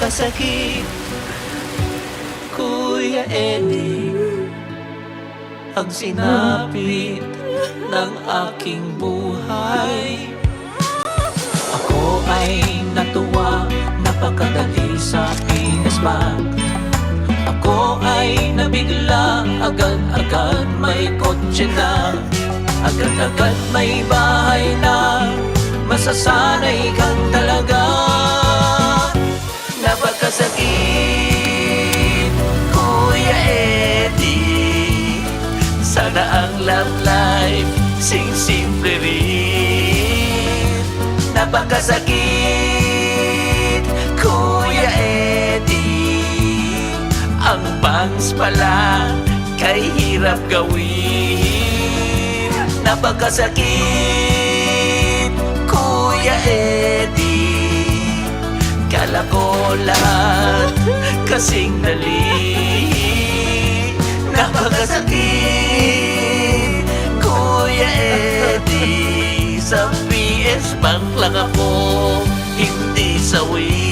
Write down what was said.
Napakasakit, Kuya Eddie, ang sinapit ng aking buhay. Ako ay natuwa, napakadali sa Pinas Bank. Ako ay nabigla, agad-agad may kotse na, agad-agad may bahay na, masasanay kang talaga. Napakasakit, Kuya Eddie, sana ang love life sing simple rin. Napakasakit, Kuya Eddie, ang bangs pala kay hirap gawin. Napakasakit, Kuya Eddie, kala ko lahat kasing dali. Napakasakit, Kuya Eddie, sa PS Bank lang ako, hindi sa Wii.